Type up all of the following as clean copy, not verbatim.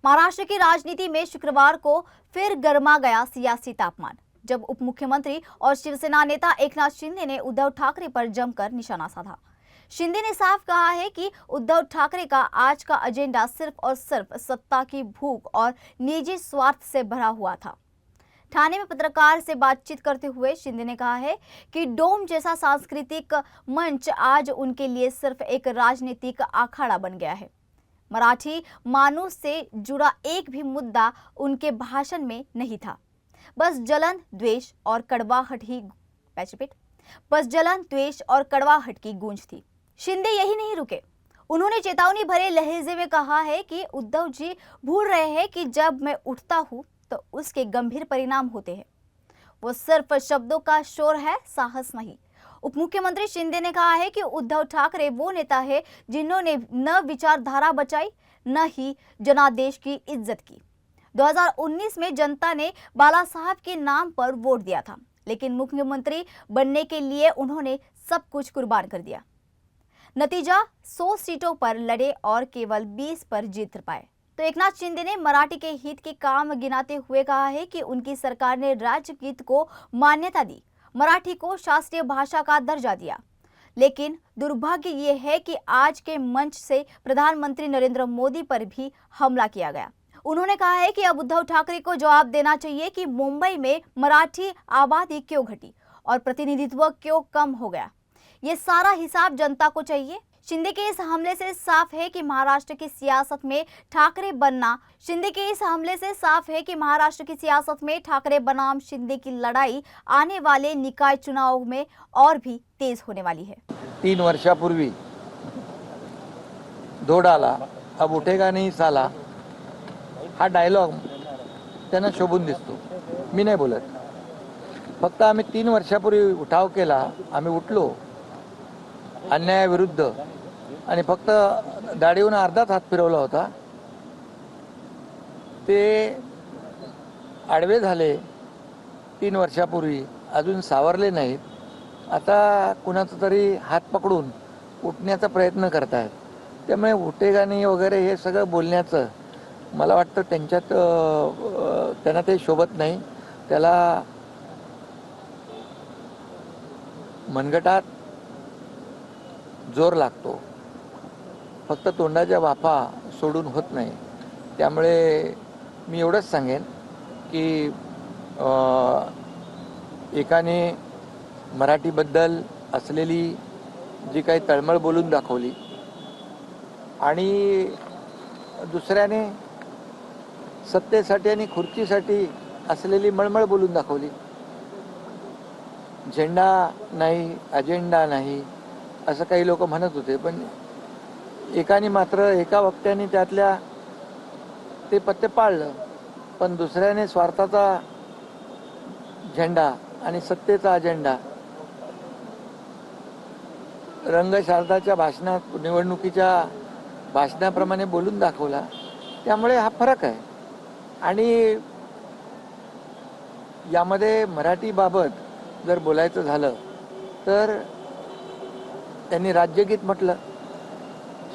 महाराष्ट्र की राजनीति में शुक्रवार को फिर गर्मा गया सियासी तापमान, जब उप मुख्यमंत्री और शिवसेना नेता एकनाथ शिंदे ने उद्धव ठाकरे पर जमकर निशाना साधा। शिंदे ने साफ कहा है कि उद्धव ठाकरे का आज का एजेंडा सिर्फ और सिर्फ सत्ता की भूख और निजी स्वार्थ से भरा हुआ था। ठाणे में पत्रकार से बातचीत करते हुए शिंदे ने कहा है कि डोम जैसा सांस्कृतिक मंच आज उनके लिए सिर्फ एक राजनीतिक अखाड़ा बन गया है। मराठी मानूस से जुड़ा एक भी मुद्दा उनके भाषण में नहीं था। बस जलन, द्वेष और कड़वाहट की गूंज थी। शिंदे यही नहीं रुके। उन्होंने चेतावनी भरे लहजे में कहा है कि उद्धव जी भूल रहे हैं कि जब मैं उठता हूं तो उसके गंभीर परिणाम होते हैं। वो सिर्फ शब्दों का शोर है, साहस नहीं। उप मुख्यमंत्री शिंदे ने कहा है कि उद्धव ठाकरे वो नेता है जिन्होंने न विचारधारा बचाई, न ही जनादेश की इज्जत की। 2019 में जनता ने बाला साहब के नाम पर वोट दिया था, लेकिन मुख्यमंत्री बनने के लिए उन्होंने सब कुछ कुर्बान कर दिया। नतीजा 100 सीटों पर लड़े और केवल 20 पर जीत पाए। तो एकनाथ शिंदे ने मराठी के हित के काम गिनाते हुए कहा है कि उनकी सरकार ने राज्यगीत को मान्यता दी, मराठी को शास्त्रीय भाषा का दर्जा दिया। लेकिन दुर्भाग्य ये है कि आज के मंच से प्रधानमंत्री नरेंद्र मोदी पर भी हमला किया गया। उन्होंने कहा है कि अब उद्धव ठाकरे को जवाब देना चाहिए कि मुंबई में मराठी आबादी क्यों घटी और प्रतिनिधित्व क्यों कम हो गया। ये सारा हिसाब जनता को चाहिए। शिंदे के इस हमले से साफ है कि महाराष्ट्र की सियासत में ठाकरे बनाम शिंदे की लड़ाई आने वाले निकाय चुनाव में और भी तेज होने वाली है। 3 वर्षापूर्वी धोड आला, अब उठेगा नहीं साला, हा डायलॉग त्यांना शोभून दिसतो। मी नाही बोलत, फक्त आम्ही 3 वर्षापूर्वी उठाव केला, आम्ही उठलो अन्यायाविरुद्ध आणि फक्त दाढीहून अर्धाच हात फिरवला होता। ते आडवे झाले 3 वर्षापूर्वी, अजून सावरले नाहीत। आता कुणाचा तरी हात पकडून उठण्याचा प्रयत्न करतायत। त्यामुळे उठेगा नाही वगैरे हे सगळं बोलण्याचं मला वाटतं त्यांना ते शोभत नाही। त्याला मनगटात जोर लागतो, फक्त तोंडाच्या वाफा सोडून होत नाही। त्यामुळे मी एवढंच सांगेन की एकाने मराठीबद्दल असलेली जी काही तळमळ बोलून दाखवली आणि दुसऱ्याने सत्तेसाठी आणि खुर्चीसाठी असलेली मळमळ बोलून दाखवली। झेंडा नाही, अजेंडा नाही असं काही लोक म्हणत होते, पण एकाने मात्र एका वक्त्याने त्यातल्या ते पत्ते पाळलं, पण दुसऱ्याने स्वार्थाचा झेंडा आणि सत्तेचा अजेंडा रंगशारदाच्या भाषणात निवडणुकीच्या भाषणाप्रमाणे बोलून दाखवला। त्यामुळे हा फरक आहे। आणि यामध्ये मराठीबाबत जर बोलायचं झालं तर त्यांनी राज्यगीत म्हटलं,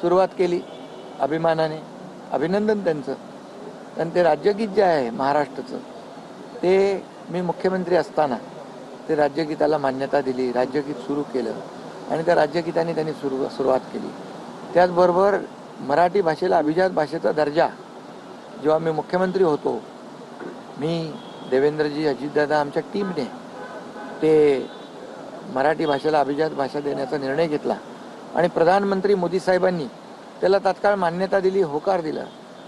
सुरुवात केली अभिमानाने, अभिनंदन त्यांचं। पण ते राज्यगीत जे आहे महाराष्ट्राचं, ते मी मुख्यमंत्री असताना ते राज्यगीताला मान्यता दिली, राज्यगीत सुरू केलं आणि त्या राज्यगीताने त्यांनी सुरुवात केली। त्याचबरोबर मराठी भाषेला अभिजात भाषेचा दर्जा जेव्हा मी मुख्यमंत्री होतो, मी, देवेंद्रजी, अजितदादा, आमच्या टीमने ते मराठी भाषेला अभिजात भाषा देण्याचा निर्णय घेतला आणि प्रधानमंत्री मोदी साहेबांनी त्याला तात्काळ मान्यता दिली, होकार दिला।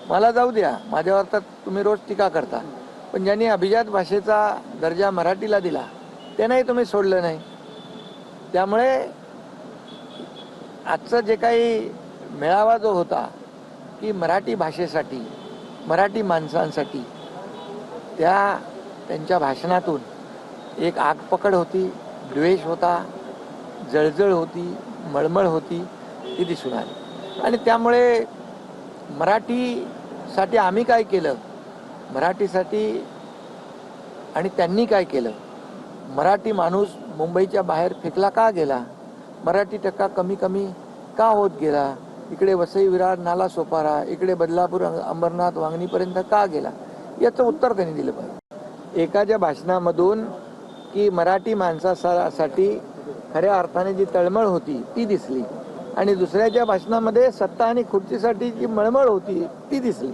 मला जाऊ द्या, माझ्यावर तर तुम्ही रोज टीका करता, पण ज्यांनी अभिजात भाषेचा दर्जा मराठीला दिला त्यांनाही तुम्ही सोडलं नाही। त्यामुळे आजचं जे काही मेळावा जो होता की मराठी भाषेसाठी, मराठी माणसांसाठी, त्यांच्या भाषणातून एक आगपकड होती, द्वेष होता, जळजळ होती, मळमळ होती, ती दिसून आली। आणि त्यामुळे मराठीसाठी आम्ही काय केलं, मराठीसाठी आणि त्यांनी काय केलं, मराठी माणूस मुंबईच्या बाहेर फेकला का गेला, मराठी टक्का कमी कमी का होत गेला, इकडे वसई विरार नाला सोपारा, इकडे बदलापूर अंबरनाथ वांगणीपर्यंत का गेला, याचं उत्तर त्यांनी दिलं पाहिजे. एकाच्या भाषणामधून की मराठी माणसासाठी खऱ्या अर्थाने जी तळमळ होती ती दिसली, आणि दुसऱ्याच्या भाषणामध्ये सत्ता आणि खुर्चीसाठी जी मळमळ होती ती दिसली.